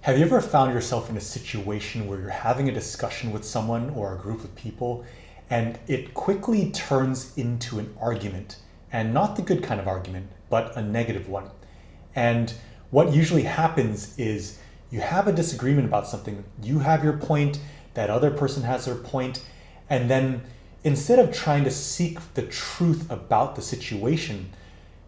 Have you ever found yourself in a situation where you're having a discussion with someone or a group of people and it quickly turns into an argument, and not the good kind of argument, but a negative one? And what usually happens is you have a disagreement about something, you have your point, that other person has their point, and then instead of trying to seek the truth about the situation,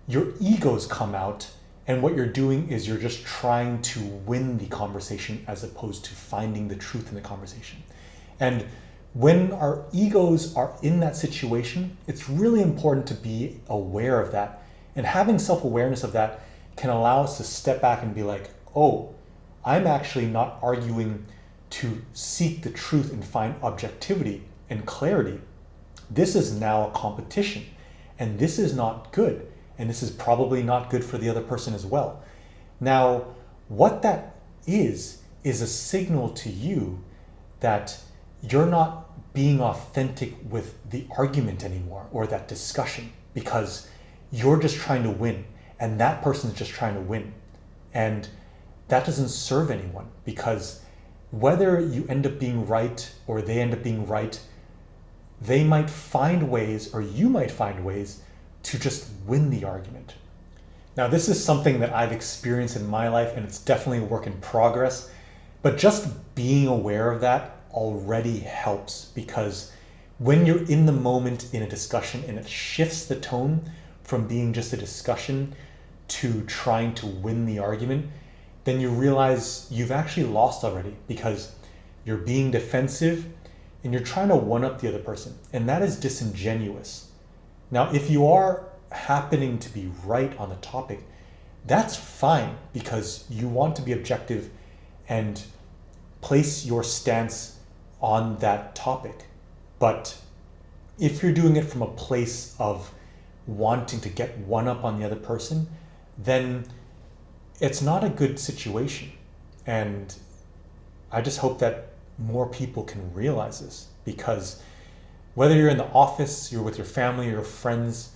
your egos come out, and what you're doing is you're just trying to win the conversation as opposed to finding the truth in the conversation. And when our egos are in that situation, it's really important to be aware of that. And having self-awareness of that can allow us to step back and be like, oh, I'm actually not arguing to seek the truth and find objectivity and clarity. This is now a competition, and this is not good. And this is probably not good for the other person as well. Now, what that is a signal to you that you're not being authentic with the argument anymore or that discussion, because you're just trying to win and that person is just trying to win. And that doesn't serve anyone, because whether you end up being right or they end up being right, they might find ways, or you might find ways, to just win the argument. Now, this is something that I've experienced in my life, and it's definitely a work in progress, but just being aware of that already helps, because when you're in the moment in a discussion and it shifts the tone from being just a discussion to trying to win the argument, then you realize you've actually lost already, because you're being defensive and you're trying to one-up the other person, and that is disingenuous. Now, if you are happening to be right on the topic, that's fine, because you want to be objective and place your stance on that topic. But if you're doing it from a place of wanting to get one up on the other person, then it's not a good situation. And I just hope that more people can realize this, because whether you're in the office, you're with your family or your friends,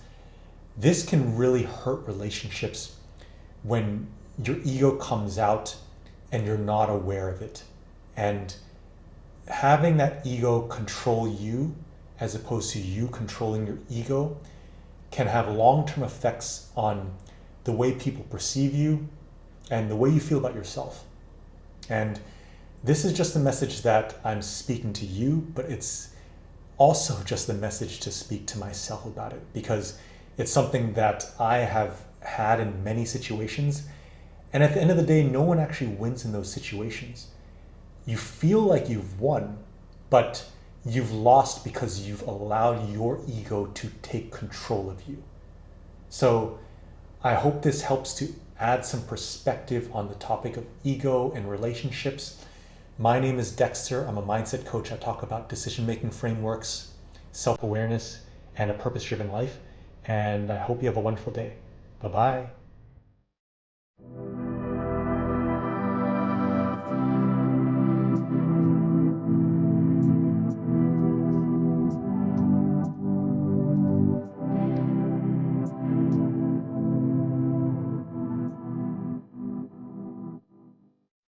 this can really hurt relationships when your ego comes out and you're not aware of it. And having that ego control you as opposed to you controlling your ego can have long-term effects on the way people perceive you and the way you feel about yourself. And this is just a message that I'm speaking to you, but it's also just a message to speak to myself about it, because it's something that I have had in many situations. And at the end of the day, no one actually wins in those situations. You feel like you've won, but you've lost because you've allowed your ego to take control of you. So I hope this helps to add some perspective on the topic of ego and relationships. My name is Dexter. I'm a mindset coach. I talk about decision-making frameworks, self-awareness, and a purpose-driven life. And I hope you have a wonderful day. Bye-bye.